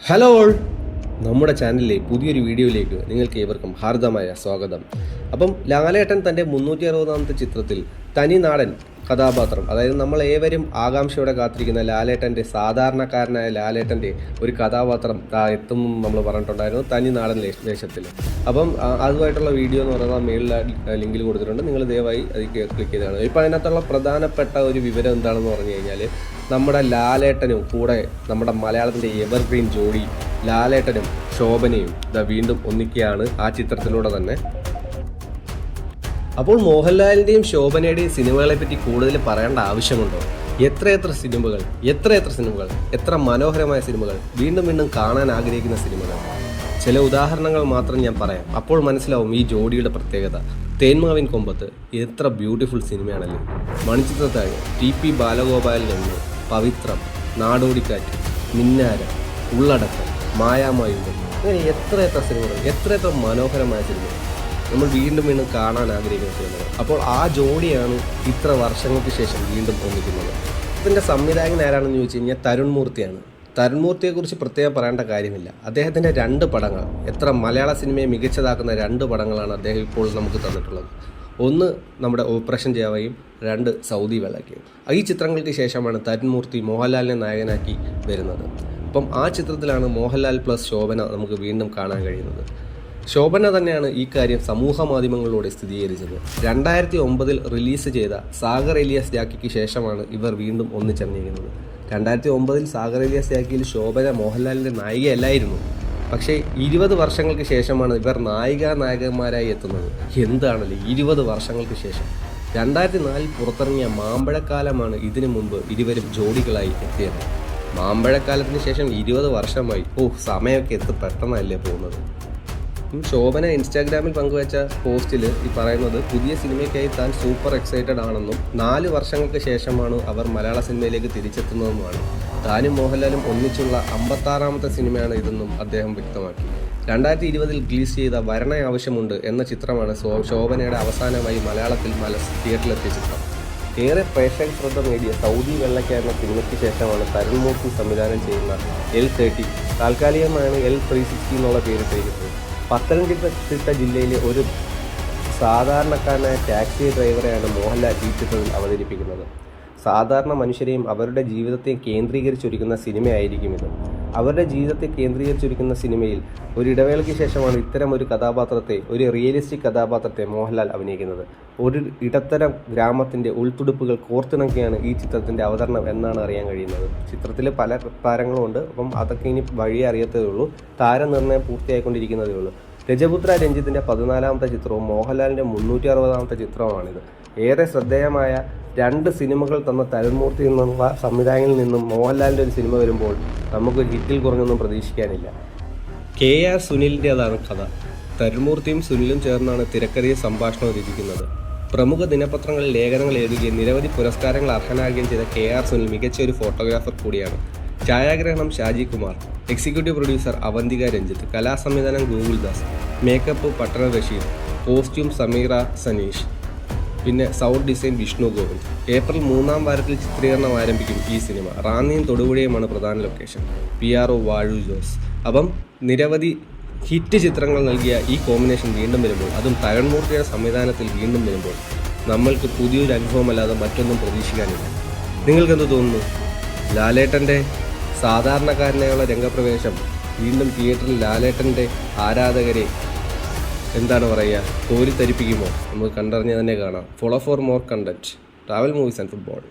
Hello all, നമ്മുടെ ചാനലിലെ പുതിയൊരു വീഡിയോയിലേക്ക് നിങ്ങൾക്ക് ഏവർക്കും ഹാർദമായ സ്വാഗതം. അപ്പം ലാലേട്ടൻ തൻ്റെ 360ാമത്തെ ചിത്രത്തിൽ തനിനാടൻ കഥാപാത്രം, അതായത് നമ്മൾ ഏവരും ആകാംക്ഷയോടെ കാത്തിരിക്കുന്ന ലാലേട്ടൻ്റെ, സാധാരണക്കാരനായ ലാലേട്ടൻ്റെ ഒരു കഥാപാത്രം എത്തും നമ്മൾ പറഞ്ഞിട്ടുണ്ടായിരുന്നു തനിനാടൻ വേഷത്തിൽ. അപ്പം അതുമായിട്ടുള്ള വീഡിയോ എന്ന് പറയുന്നത് മേളിൽ ലിങ്കിൽ കൊടുത്തിട്ടുണ്ട്, നിങ്ങൾ ദയവായി അത് ക്ലിക്ക് ചെയ്താണ്. ഇപ്പം അതിനകത്തുള്ള പ്രധാനപ്പെട്ട ഒരു വിവരം എന്താണെന്ന് പറഞ്ഞു കഴിഞ്ഞാൽ, നമ്മുടെ ലാലേട്ടനും കൂടെ നമ്മുടെ മലയാളത്തിൻ്റെ എവർഗ്രീൻ ജോഡി ലാലേട്ടനും ശോഭനയും വീണ്ടും ഒന്നിക്കുകയാണ് ആ ചിത്രത്തിലൂടെ തന്നെ. അപ്പോൾ മോഹൻലാലിൻ്റെയും ശോഭനയുടെയും സിനിമകളെപ്പറ്റി കൂടുതൽ പറയേണ്ട ആവശ്യമുണ്ടോ? എത്രയെത്ര സിനിമകൾ, എത്ര മനോഹരമായ സിനിമകൾ, വീണ്ടും വീണ്ടും കാണാൻ ആഗ്രഹിക്കുന്ന സിനിമകൾ. ചില ഉദാഹരണങ്ങൾ മാത്രം ഞാൻ പറയാം, അപ്പോൾ മനസ്സിലാവും ഈ ജോഡിയുടെ പ്രത്യേകത. തേന്മാവിൻ കൊമ്പത്ത് എത്ര ബ്യൂട്ടിഫുൾ സിനിമയാണല്ലേ. മണിച്ചിത്രത്താഴ്, TP ബാലഗോപാലിൽ നിന്ന് പവിത്രം, നാടോടിക്കാറ്റ്, മിന്നാരം, ഉള്ളടക്കം, മായാമയൂരം, അങ്ങനെ എത്രയെത്ര സിനിമകൾ, എത്രയെത്ര മനോഹരമായ സിനിമകൾ നമ്മൾ വീണ്ടും വീണ്ടും കാണാൻ ആഗ്രഹിക്കുന്ന സിനിമകൾ. അപ്പോൾ ആ ജോഡിയാണ് ഇത്ര വർഷങ്ങൾക്ക് ശേഷം വീണ്ടും ഒന്നിക്കുന്നത്. ഇതിൻ്റെ സംവിധായകൻ ആരാണെന്ന് ചോദിച്ചു കഴിഞ്ഞാൽ തരുൺ മൂർത്തിയാണ്. തരുൺ മൂർത്തിയെക്കുറിച്ച് പ്രത്യേകം പറയേണ്ട കാര്യമില്ല. അദ്ദേഹത്തിൻ്റെ 2 പടങ്ങൾ, എത്ര മലയാള സിനിമയെ മികച്ചതാക്കുന്ന 2 പടങ്ങളാണ് അദ്ദേഹം ഇപ്പോൾ നമുക്ക് തന്നിട്ടുള്ളത്. ഒന്ന് നമ്മുടെ ഓപ്പറേഷൻ ജാവയും, 2 സൗദി വെള്ളക്കയും. ഈ ചിത്രങ്ങൾക്ക് ശേഷമാണ് തരുൺ മൂർത്തി മോഹൻലാലിനെ നായകനാക്കി വരുന്നത്. അപ്പം ആ ചിത്രത്തിലാണ് മോഹൻലാൽ പ്ലസ് ശോഭന നമുക്ക് വീണ്ടും കാണാൻ കഴിയുന്നത്. ശോഭന തന്നെയാണ് ഈ കാര്യം സമൂഹ മാധ്യമങ്ങളിലൂടെ സ്ഥിരീകരിച്ചത്. 2009 റിലീസ് ചെയ്ത സാഗർ എലിയാസ് ജാക്കിക്ക് ശേഷമാണ് ഇവർ വീണ്ടും ഒന്നിച്ചറിഞ്ഞിരിക്കുന്നത്. 2009 സാഗർ എലിയാസ് ജാക്കിയിൽ ശോഭന മോഹൻലാലിൻ്റെ നായികയല്ലായിരുന്നു. പക്ഷേ 20 വർഷങ്ങൾക്ക് ശേഷമാണ് ഇവർ നായകന്മാരായി എത്തുന്നത്. എന്താണല്ലേ 20 വർഷങ്ങൾക്ക് ശേഷം. 2004 പുറത്തിറങ്ങിയ മാമ്പഴക്കാലമാണ് ഇതിനു മുമ്പ് ഇരുവരും ജോഡികളായി എത്തിയത്. മാമ്പഴക്കാലത്തിന് ശേഷം 20 വർഷമായി. സമയമൊക്കെ പെട്ടെന്നല്ലേ പോകുന്നത്. ശോഭന ഇൻസ്റ്റാഗ്രാമിൽ പങ്കുവച്ച പോസ്റ്റിൽ ഈ പറയുന്നത് പുതിയ സിനിമയ്ക്കായി താൻ സൂപ്പർ എക്സൈറ്റഡ് ആണെന്നും 4 വർഷങ്ങൾക്ക് ശേഷമാണ് അവർ മലയാള സിനിമയിലേക്ക് തിരിച്ചെത്തുന്നതെന്നുമാണ്. താനും മോഹൻലാലും ഒന്നിച്ചുള്ള 56ാമത്തെ സിനിമയാണ് ഇതെന്നും അദ്ദേഹം വ്യക്തമാക്കി. 2020 റിലീസ് ചെയ്ത വരണ ആവശ്യമുണ്ട് എന്ന ചിത്രമാണ് ശോഭനയുടെ അവസാനമായി മലയാളത്തിൽ തിയേറ്ററിലെത്തിയ ചിത്രം. ഏറെ പ്രേക്ഷക ശ്രദ്ധ നേടിയ സൗദി വെള്ളക്ക എന്ന സിനിമയ്ക്ക് ശേഷമാണ് തരുൺ മൂർത്തി സംവിധാനം ചെയ്യുന്ന L30, താൽക്കാലികമായാണ് L360 എന്നുള്ള പേരിട്ടിരിക്കുന്നത്. പത്തനംതിട്ട ജില്ലയിലെ ഒരു സാധാരണക്കാരനായ ടാക്സി ഡ്രൈവറെയാണ് മോഹൻലാൽ ഈ ചിത്രത്തിൽ അവതരിപ്പിക്കുന്നത്. സാധാരണ മനുഷ്യരെയും അവരുടെ ജീവിതത്തെയും കേന്ദ്രീകരിച്ചൊരുക്കുന്ന സിനിമയായിരിക്കും ഇത്. അവരുടെ ജീവിതത്തെ കേന്ദ്രീകരിച്ചൊരുക്കുന്ന സിനിമയിൽ ഒരു ഇടവേളയ്ക്ക് ശേഷമാണ് ഇത്തരം ഒരു കഥാപാത്രത്തെ, ഒരു റിയലിസ്റ്റിക് കഥാപാത്രത്തെ മോഹൻലാൽ അഭിനയിക്കുന്നത്. ഒരു ഇടത്തരം ഗ്രാമത്തിൻ്റെ ഉൾത്തുടുപ്പുകൾ കോർത്തിണക്കിയാണ് ഈ ചിത്രത്തിൻ്റെ അവതരണം എന്നാണ് അറിയാൻ കഴിയുന്നത്. ചിത്രത്തിൽ പല താരങ്ങളുമുണ്ട്. അപ്പം അതൊക്കെ ഇനി വഴിയെ അറിയത്തതേ ഉള്ളൂ. താരനിർണ്ണയം പൂർത്തിയായിക്കൊണ്ടിരിക്കുന്നതേ ഉള്ളൂ. രജപുത്ര രഞ്ജിത്തിൻ്റെ 14ാമത്തെ ചിത്രവും മോഹൻലാലിൻ്റെ 360ാമത്തെ ചിത്രവുമാണിത്. ഏറെ ശ്രദ്ധേയമായ 2 സിനിമകൾ തന്ന തരുൺ മൂർത്തി എന്നുള്ള സംവിധായകനിൽ നിന്നും മോഹൻലാലിൻ്റെ ഒരു സിനിമ വരുമ്പോൾ നമുക്ക് ഹിറ്റിൽ കുറഞ്ഞൊന്നും പ്രതീക്ഷിക്കാനില്ല. KR സുനിലിൻ്റേതാണ് കഥ. തരുൺ മൂർത്തിയും സുനിലും ചേർന്നാണ് തിരക്കഥയും സംഭാഷണവും രചിക്കുന്നത്. പ്രമുഖ ദിനപത്രങ്ങളിൽ ലേഖനങ്ങൾ എഴുതുകയും നിരവധി പുരസ്കാരങ്ങൾ അർഹനാകുകയും ചെയ്ത KR സുനിൽ മികച്ച ഒരു ഫോട്ടോഗ്രാഫർ കൂടിയാണ്. ഛായാഗ്രഹണം ഷാജി കുമാർ, എക്സിക്യൂട്ടീവ് പ്രൊഡ്യൂസർ അവന്തിക രഞ്ജിത്ത്, കലാസംവിധാനം ഗോകുൽദാസ്, മേക്കപ്പ് പട്ടണ റഷീദ്, കോസ്റ്റ്യൂം സമീറ സനീഷ്, പിന്നെ sound design Vishnu Govind. April 3ാം വാരത്തിൽ ചിത്രീകരണം ആരംഭിക്കും ഈ സിനിമ. റാന്നിയും തൊടുപുഴയുമാണ് പ്രധാന ലൊക്കേഷൻ. PRO വാഴു ജോസ്. അപ്പം നിരവധി ഹിറ്റ് ചിത്രങ്ങൾ നൽകിയ ഈ കോമ്പിനേഷൻ വീണ്ടും വരുമ്പോൾ, അതും തരുൺ മൂർത്തിയുടെ സംവിധാനത്തിൽ വീണ്ടും വരുമ്പോൾ, നമ്മൾക്ക് പുതിയൊരു അനുഭവമല്ലാതെ മറ്റൊന്നും പ്രതീക്ഷിക്കാനില്ല. നിങ്ങൾക്കെന്ത് തോന്നുന്നു? ലാലേട്ടൻ്റെ സാധാരണക്കാരനായുള്ള രംഗപ്രവേശം വീണ്ടും തിയേറ്ററിൽ ലാലേട്ടൻ്റെ ആരാധകരെ എന്താണ് പറയുക, കോരിത്തരിപ്പിക്കുമോ? നമുക്ക് കണ്ടറിഞ്ഞ് തന്നെ കാണാം. Follow for more content, travel movies and football.